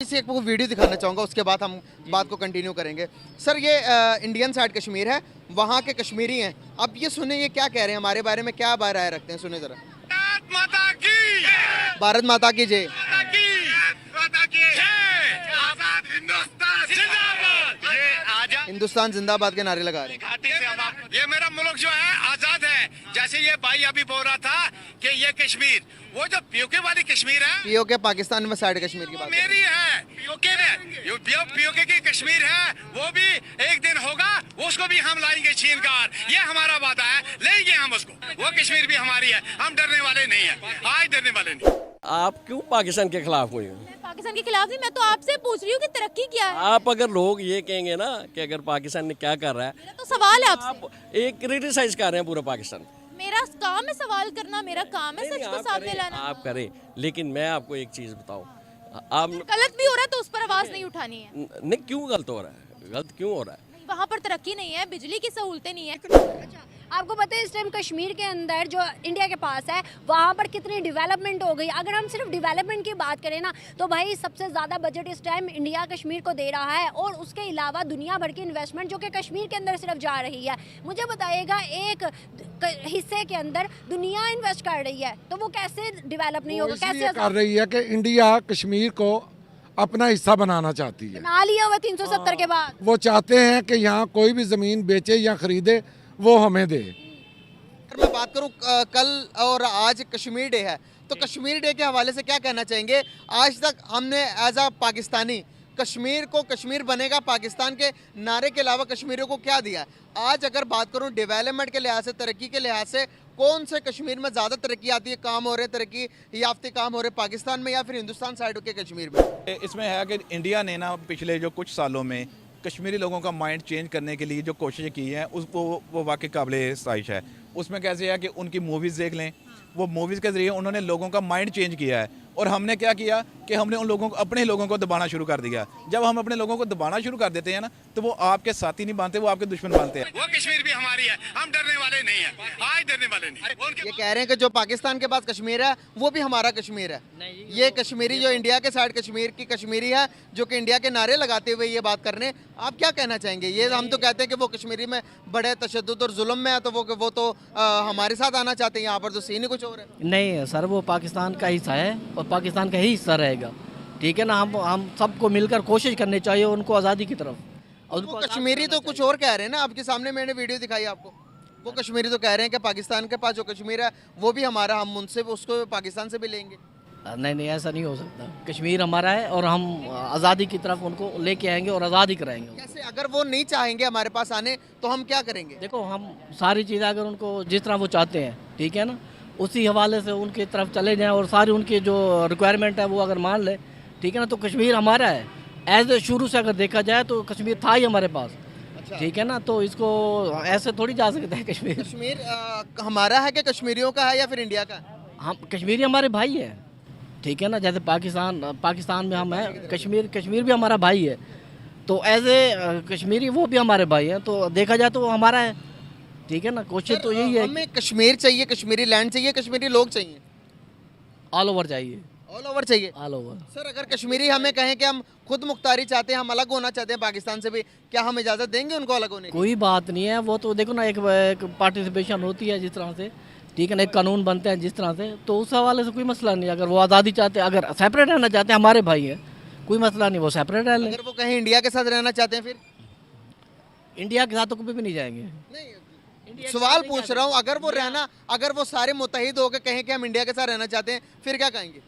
किसी एक को वीडियो दिखाना चाहूँगा, उसके बाद हम बात को कंटिन्यू करेंगे। सर ये इंडियन साइड कश्मीर है, वहाँ के कश्मीरी हैं। अब ये सुने ये क्या कह रहे हैं हमारे बारे में, क्या राय रखते हैं, सुने ज़रा। भारत माता की, भारत माता की जय। आजाद हिंदुस्तान जिंदाबाद। ये आजाद हिंदुस्तान जिंदाबाद के नारे लगा रहे हैं। घाटी से ये मेरा मुल्क जो है आजाद है। जैसे ये भाई अभी बोल रहा था कि ये कश्मीर, वो जो पीओके वाली कश्मीर है, पीओके पाकिस्तान में साइड कश्मीर की वो बात मेरी है। पीओके ने पीओके की कश्मीर है, वो भी एक दिन होगा, उसको भी हम लाएंगे छीन कर। ये हमारा वादा है, लेंगे हम उसको। वो कश्मीर भी हमारी है, हम डरने वाले नहीं है, आज डरने वाले नहीं। आप क्यों पाकिस्तान के खिलाफ हुई हो? मैं पाकिस्तान के खिलाफ नहीं, मैं तो आपसे पूछ रही हूँ कि तरक्की क्या है। आप अगर लोग ये कहेंगे ना कि अगर पाकिस्तान ने क्या कर रहा है, मेरा तो सवाल है आपसे। आप एक क्रिटिसाइज कर रहे हैं पूरा पाकिस्तान। मेरा काम है सवाल करना, मेरा काम है नहीं, सच को आप सामने करें, लाना। आप करें, लेकिन मैं आपको एक चीज बताऊं, आप गलत भी हो रहा है तो उस पर आवाज नहीं उठानी है। नहीं, क्यों गलत हो रहा है? गलत क्यों हो रहा है? वहाँ पर तरक्की नहीं है, बिजली की सहूलतें नहीं है। अच्छा, आपको पता है इस टाइम कश्मीर के अंदर जो इंडिया के पास है वहाँ पर कितनी डेवलपमेंट हो गई। अगर हम सिर्फ डेवलपमेंट की बात करें ना तो भाई सबसे ज़्यादा बजट इस टाइम इंडिया कश्मीर को दे रहा है, और उसके अलावा दुनिया भर की इन्वेस्टमेंट जो कि कश्मीर के अंदर सिर्फ जा रही है। मुझे बताइएगा एक हिस्से के अंदर दुनिया इन्वेस्ट कर रही है तो वो कैसे डेवलप नहीं होगा? कैसे कर रही है कि इंडिया कश्मीर को अपना हिस्सा बनाना चाहती है। बना लिया हुआ 370 के बाद। वो चाहते हैं कि यहाँ कोई भी ज़मीन बेचे या ख़रीदे वो हमें दे। अगर मैं बात करूं कल और आज कश्मीर डे है, तो कश्मीर डे के हवाले से क्या कहना चाहेंगे? आज तक हमने एज अ पाकिस्तानी कश्मीर को कश्मीर बनेगा पाकिस्तान के नारे के अलावा कश्मीरियों को क्या दिया है? आज अगर बात करूं डेवलपमेंट के लिहाज से, तरक्की के लिहाज से, कौन से कश्मीर में ज़्यादा तरक्की आती है, काम हो रहे तरक्की याफ्ते काम हो रहे पाकिस्तान में या फिर हिंदुस्तान साइड के कश्मीर में? इसमें है कि इंडिया ने ना पिछले जो कुछ सालों में कश्मीरी लोगों का माइंड चेंज करने के लिए जो कोशिशें की हैं वो वाकई काबिल साइश है। उसमें कैसे है कि उनकी मूवीज़ देख लें, वो मूवीज़ के ज़रिए उन्होंने लोगों का माइंड चेंज किया है, और हमने क्या किया कि हमने उन लोगों को, अपने लोगों को दबाना शुरू कर दिया। जब हम अपने लोगों को दबाना शुरू कर देते हैं ना तो वो आपके साथी नहीं बनते, वो आपके दुश्मन बनते हैं। वो कश्मीर भी हमारी है, हम डरने वाले नहीं है, आज डरने वाले नहीं। ये कह रहे हैं कि जो पाकिस्तान के पास कश्मीर है वो भी हमारा कश्मीर है। ये कश्मीरी जो इंडिया के साइड कश्मीर की कश्मीरी है, जो कि इंडिया के नारे लगाते हुए ये बात कर रहे हैं, आप क्या कहना चाहेंगे? ये हम तो कहते हैं कि वो कश्मीरी में बड़े तशद्दुद और जुल्म में है, तो वो तो हमारे साथ आना चाहते हैं। यहाँ पर तो सीन ही कुछ और है। नहीं सर, वो पाकिस्तान का हिस्सा है और पाकिस्तान का ही हिस्सा रहेगा, ठीक है ना। हम सबको मिलकर कोशिश करनी चाहिए उनको आज़ादी की तरफ। और वो कश्मीरी तो कुछ और कह रहे हैं ना, आपके सामने मैंने वीडियो दिखाई आपको। वो कश्मीरी तो कह रहे हैं कि पाकिस्तान के पास जो कश्मीर है वो भी हमारा, हम उनसे उसको पाकिस्तान से भी लेंगे। नहीं, ऐसा नहीं हो सकता। कश्मीर हमारा है और हम आज़ादी की तरफ उनको लेके आएंगे और आज़ादी कराएंगे। कैसे? अगर वो नहीं चाहेंगे हमारे पास आने तो हम क्या करेंगे? देखो, हम सारी चीज़ें अगर उनको जिस तरह वो चाहते हैं, ठीक है ना, उसी हवाले से उनकी तरफ चले जाएं और सारी उनकी जो रिक्वायरमेंट है वो अगर मान ले, ठीक है ना, तो कश्मीर हमारा है। एज शुरू से अगर देखा जाए तो कश्मीर था ही हमारे पास। अच्छा। ठीक है ना, तो इसको ऐसे थोड़ी जा सकता है कश्मीर। कश्मीर हमारा है कि कश्मीरियों का है या फिर इंडिया का? हम कश्मीरी हमारे भाई है, ठीक है ना। जैसे पाकिस्तान में हम हैं, कश्मीर भी हमारा भाई है, तो एज ए कश्मीरी वो भी हमारे भाई हैं, तो देखा जाए तो वो हमारा है, ठीक है ना। कोशिश तो यही है, हमें कश्मीर चाहिए, कश्मीरी लैंड चाहिए, कश्मीरी लोग चाहिए, ऑल ओवर चाहिए, ऑल ओवर चाहिए, ऑल ओवर। सर अगर कश्मीरी हमें कहें कि हम खुद मुख्तारी चाहते हैं, हम अलग होना चाहते हैं पाकिस्तान से भी, क्या हम इजाज़त देंगे उनको अलग होने की? कोई बात नहीं है, वो तो देखो ना, एक पार्टिसिपेशन होती है जिस तरह से, ठीक है ना, एक कानून बनते हैं जिस तरह से, तो उस हवाले से कोई मसला नहीं। अगर वो आज़ादी चाहते हैं, अगर सेपरेट रहना चाहते हैं, हमारे भाई हैं, कोई मसला नहीं, वो सेपरेट रह लें। अगर वो कहें इंडिया के साथ रहना चाहते हैं फिर? इंडिया के साथ तो कभी भी नहीं जाएंगे। नहीं, सवाल पूछ रहा हूँ, अगर वो सारे मुत्तहिद होकर कहें कि हम इंडिया के साथ रहना चाहते हैं, फिर क्या कहेंगे?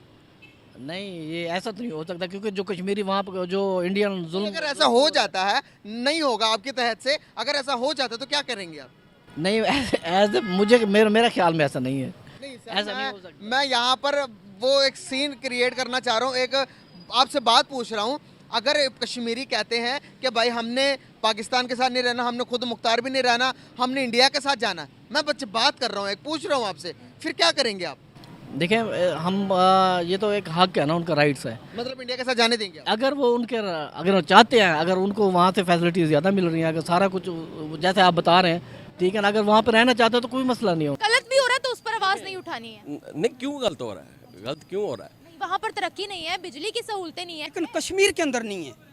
नहीं, ये ऐसा तो नहीं हो सकता, क्योंकि जो कश्मीरी वहाँ पर जो इंडियन जुल्म, अगर ऐसा हो जाता है, नहीं होगा आपके तहत से, अगर ऐसा हो जाता है तो क्या करेंगे आप? नहीं, ऐसे मेरा ख्याल में ऐसा नहीं है। ऐसा नहीं हो सकता। मैं यहाँ पर वो एक सीन क्रिएट करना चाह रहा हूँ, एक आपसे बात पूछ रहा हूँ। अगर कश्मीरी कहते हैं कि भाई हमने पाकिस्तान के साथ नहीं रहना, हमने खुद मुख्तार भी नहीं रहना, हमने इंडिया के साथ जाना है, मैं बच्चे बात कर रहा हूँ, एक पूछ रहा हूँ आपसे, फिर क्या करेंगे आप? देखें, हम ये तो एक हक है ना, उनका राइट्स है। मतलब इंडिया के साथ जाने देंगे आप? अगर वो चाहते हैं, अगर उनको वहाँ से फैसिलिटीज़ ज़्यादा मिल रही हैं, अगर सारा कुछ जैसे आप बता रहे हैं, ठीक है ना, अगर वहाँ पर रहना चाहते हो तो कोई मसला नहीं हो। गलत भी हो रहा है तो उस पर आवाज नहीं उठानी है। नहीं, क्यों गलत हो रहा है? गलत क्यों हो रहा है? वहाँ पर तरक्की नहीं है, बिजली की सहूलतें नहीं है। लेकिन कश्मीर के अंदर नहीं है।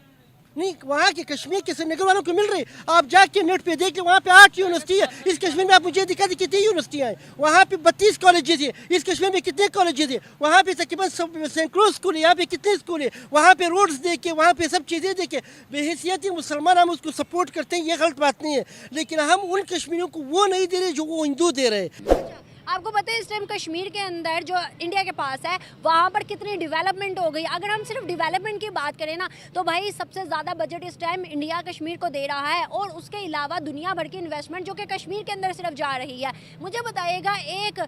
नहीं, वहाँ के कश्मीर के श्रीनगर वालों को मिल रही। आप जाके नेट पे देखिए, वहाँ पे 8 यूनिवर्सिटी है। इस कश्मीर में आप मुझे दिखा दी कितनी यूनिवर्सिटियाँ हैं। वहाँ पे 32 कॉलेजेस है। इस कश्मीर में कितने कॉलेजेस है? वहाँ पे तकरीबन सैकड़ों स्कूल है। यहाँ पे कितने स्कूल है? वहाँ पे रोड्स देखे, वहाँ पे सब चीज़ें देखे। बेहैसियत मुसलमान हम उसको सपोर्ट करते हैं, ये गलत बात नहीं है, लेकिन हम उन कश्मीरियों को वो नहीं दे रहे जो वो हिंदू दे रहे हैं। आपको पता है इस टाइम कश्मीर के अंदर जो इंडिया के पास है वहाँ पर कितनी डेवलपमेंट हो गई। अगर हम सिर्फ डेवलपमेंट की बात करें ना तो भाई सबसे ज़्यादा बजट इस टाइम इंडिया कश्मीर को दे रहा है, और उसके अलावा दुनिया भर की इन्वेस्टमेंट जो कि कश्मीर के अंदर सिर्फ जा रही है। मुझे बताइएगा, एक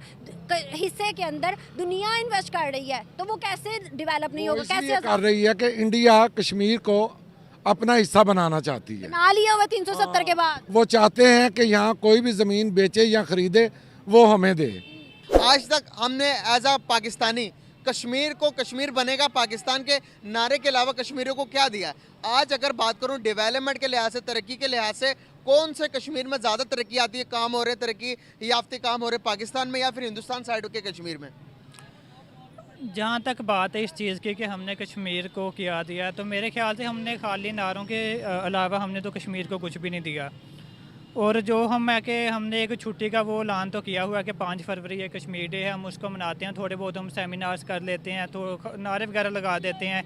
हिस्से के अंदर दुनिया इन्वेस्ट कर रही है तो वो कैसे डेवलप नहीं होगा? कैसे कर रही है कि इंडिया कश्मीर को अपना हिस्सा बनाना चाहती है। बना लिया हुआ 370 के बाद। वो चाहते हैं कि यहाँ कोई भी ज़मीन बेचे या ख़रीदे वो हमें दे। आज तक हमने एज अ पाकिस्तानी कश्मीर को कश्मीर बनेगा पाकिस्तान के नारे के अलावा कश्मीरियों को क्या दिया? आज अगर बात करूं डेवलपमेंट के लिहाज से, तरक्की के लिहाज से, कौन से कश्मीर में ज़्यादा तरक्की आती है, काम हो रहे तरक्की याफ्ते काम हो रहे पाकिस्तान में या फिर हिंदुस्तान साइड के कश्मीर में? जहाँ तक बात है इस चीज़ की कि हमने कश्मीर को क्या दिया, तो मेरे ख्याल से हमने खाली नारों के अलावा हमने तो कश्मीर को कुछ भी नहीं दिया। और जो हम है कि हमने एक छुट्टी का वो ऐलान तो किया हुआ है कि 5 फरवरी ये कश्मीर डे है, हम उसको मनाते हैं। थोड़े बहुत हम सेमिनार्स कर लेते हैं, तो नारे वगैरह लगा देते हैं।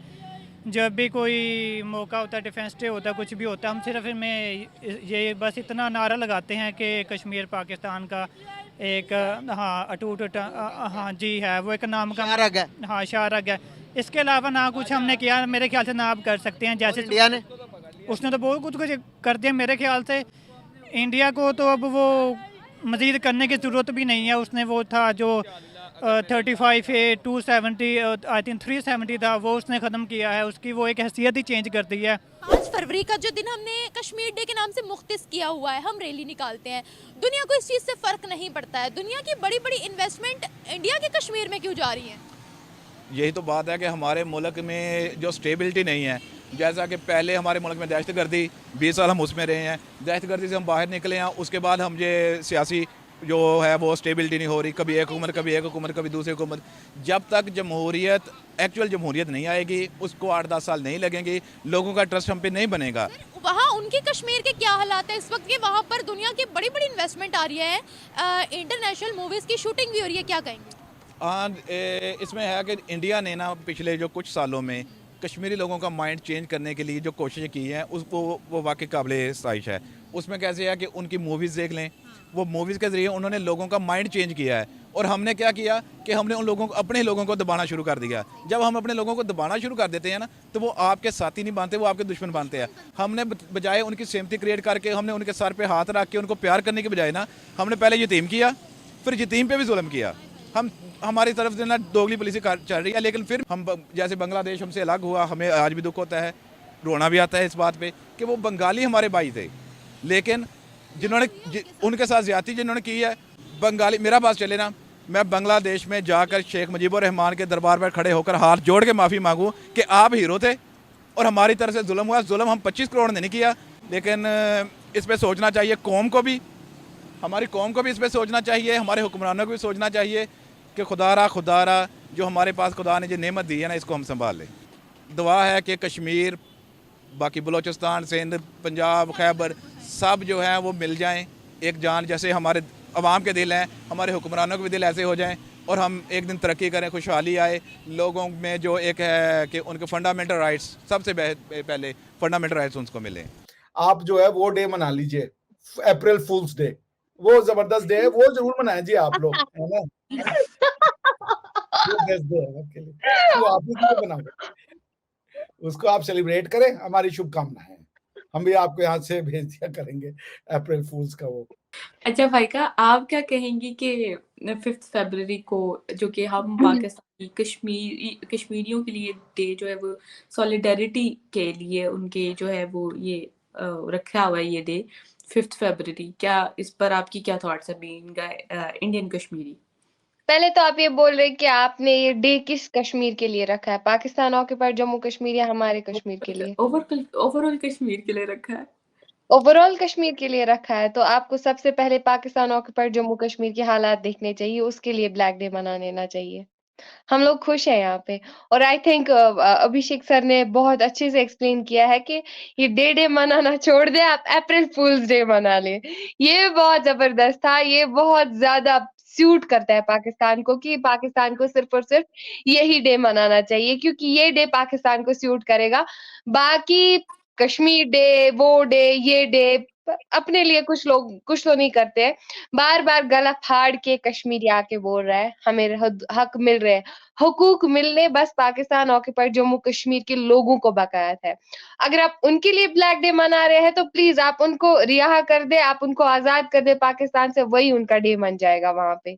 जब भी कोई मौका होता है, डिफेंस डे होता है, कुछ भी होता है, हम सिर्फ में ये बस इतना नारा लगाते हैं कि कश्मीर पाकिस्तान का एक हाँ अटूट हाँ जी है, वो एक नाम का शाहरग है। हाँ शाहरग है। इसके अलावा ना कुछ हमने किया मेरे ख्याल से, ना आप कर सकते हैं। जैसे इंडिया ने उसने तो बहुत कुछ कर दिया मेरे ख्याल से। इंडिया को तो अब वो मज़ीद करने की ज़रूरत भी नहीं है। उसने वो था जो 35 है 270 आई थिंक 370 था, वो उसने ख़त्म किया है। उसकी वो एक हैसियत ही चेंज कर दी है। 5 फरवरी का जो दिन हमने कश्मीर डे के नाम से मुख्तिस किया हुआ है, हम रैली निकालते हैं। दुनिया को इस चीज़ से फ़र्क नहीं पड़ता है। दुनिया की बड़ी बड़ी इन्वेस्टमेंट इंडिया के कश्मीर में क्यों जा रही है? यही तो बात है कि हमारे मुल्क में जो स्टेबिलिटी नहीं है। जैसा कि पहले हमारे मुल्क में दहशतगर्दी 20 साल हम उसमें रहे हैं, दहशतगर्दी से हम बाहर निकले हैं। उसके बाद हम ये सियासी जो है वो स्टेबिलिटी नहीं हो रही, कभी एक हुकूमत, कभी एक हुकूमत, कभी दूसरी हुकूमत। जब तक जमहूरियत, एक्चुअल जमहूरियत नहीं आएगी, उसको 8-10 साल नहीं लगेंगे, लोगों का ट्रस्ट हम पे नहीं बनेगा। वहाँ उनके कश्मीर के क्या हालात है इस वक्त के? वहाँ पर दुनिया की बड़ी बड़ी इन्वेस्टमेंट आ रही है, इंटरनेशनल मूवीज़ की शूटिंग भी हो रही है, क्या कहेंगे? इसमें है कि इंडिया ने ना पिछले जो कुछ सालों में कश्मीरी लोगों का माइंड चेंज करने के लिए जो कोशिशें की हैं उसको वो वाकई काबिल साइश है। उसमें कैसे है कि उनकी मूवीज़ देख लें, वो मूवीज़ के ज़रिए उन्होंने लोगों का माइंड चेंज किया है। और हमने क्या किया कि हमने उन लोगों को, अपने लोगों को दबाना शुरू कर दिया। जब हम अपने लोगों को दबाना शुरू कर देते हैं ना, तो वो आपके साथी नहीं बनते, वो आपके दुश्मन बनते हैं। हमने बजाय उनकी सिम्पैथी क्रिएट करके, हमने उनके सर पे हाथ रख के उनको प्यार करने के बजाय ना, हमने पहले यतीम किया, फिर यतीम पे भी जुल्म किया। हमारी तरफ से ना दोगली पॉलिसी चल रही है। लेकिन फिर हम जैसे बांग्लादेश हमसे अलग हुआ, हमें आज भी दुख होता है, रोना भी आता है इस बात पे कि वो बंगाली हमारे भाई थे, लेकिन जिन्होंने उनके साथ ज्यादती जिन्होंने की है, बंगाली मेरा पास चले ना, मैं बांग्लादेश में जाकर शेख मुजीबुर रहमान के दरबार पर खड़े होकर हाथ जोड़ के माफ़ी मांगूँ कि आप हीरो थे और हमारी तरफ से जुल्म हुआ। जुल्म हम 25 करोड़ ने नहीं किया, लेकिन इस पर सोचना चाहिए कौम को भी, हमारी कौम को भी इस पर सोचना चाहिए, हमारे हुक्मरानों को भी सोचना चाहिए कि खुदारा जो हमारे पास खुदा ने जो नेमत दी है ना, इसको हम संभाल लें। दुआ है कि कश्मीर, बाकी बलूचिस्तान, सिंध, पंजाब, खैबर सब जो है वो मिल जाएं एक जान, जैसे हमारे अवाम के दिल हैं, हमारे हुक्मरानों के भी दिल ऐसे हो जाएं और हम एक दिन तरक्की करें, खुशहाली आए लोगों में। जो एक है कि उनके फंडामेंटल राइट्स, सबसे पहले फंडामेंटल राइट्स उनको मिलें। आप जो है वो डे मना लीजिए, अप्रैल फूल्स डे, वो जबरदस्त डे है, वो जरूर मनाएं जी आप लोग, है ना। वो बेस्ट डे है आपके लिए, तो आप ही क्यों बनाओ, उसको आप सेलिब्रेट करें। हमारी शुभकामनाएं, हम भी आपको यहाँ से भेज दिया करेंगे अप्रैल फूल्स का वो। अच्छा भाईका, आप क्या कहेंगी कि 5 फरवरी को जो कि हम पाकिस्तानी कश्मीरियों के लिए डे जो है वो सॉलिडारिटी के लिए उनके जो है वो ये रखा हुआ है ये डे 5 फरवरी, क्या इस पर आपकी क्या थॉट्स है बीइंग इंडियन कश्मीरी? पहले तो आप ये बोल रहे कि आपने ये डे किस कश्मीर के लिए रखा है, पाकिस्तान ऑक्यूपाइड जम्मू कश्मीर या हमारे कश्मीर के लिए? ओवरऑल कश्मीर के लिए रखा है। ओवरऑल कश्मीर के लिए रखा है, तो आपको सबसे पहले पाकिस्तान ऑक्यूपाइड जम्मू कश्मीर के हालात देखने चाहिए, उसके लिए ब्लैक डे मना लेना चाहिए। हम लोग खुश हैं यहाँ पे। और आई थिंक अभिषेक सर ने बहुत अच्छे से एक्सप्लेन किया है कि ये डे मनाना छोड़ दे, आप अप्रैल फूल्स डे मना ले। ये बहुत जबरदस्त था, ये बहुत ज्यादा सूट करता है पाकिस्तान को कि पाकिस्तान को सिर्फ और सिर्फ यही डे मनाना चाहिए, क्योंकि ये डे पाकिस्तान को सूट करेगा। बाकी कश्मीर डे, वो डे, ये डे अपने लिए कुछ लोग कुछ तो नहीं करते हैं। बार-बार गला फाड़ के कश्मीरी आके बोल रहा है, हमें हक मिल रहे हैं। हुकूक मिलने बस पाकिस्तान ऑक्युपाइड जम्मू कश्मीर के लोगों को बकायत है। अगर आप उनके लिए ब्लैक डे मना रहे हैं तो प्लीज आप उनको रिहा कर दें, आप उनको आजाद कर दें पाकिस्तान से, वही उनका डे बन जाएगा वहां पे।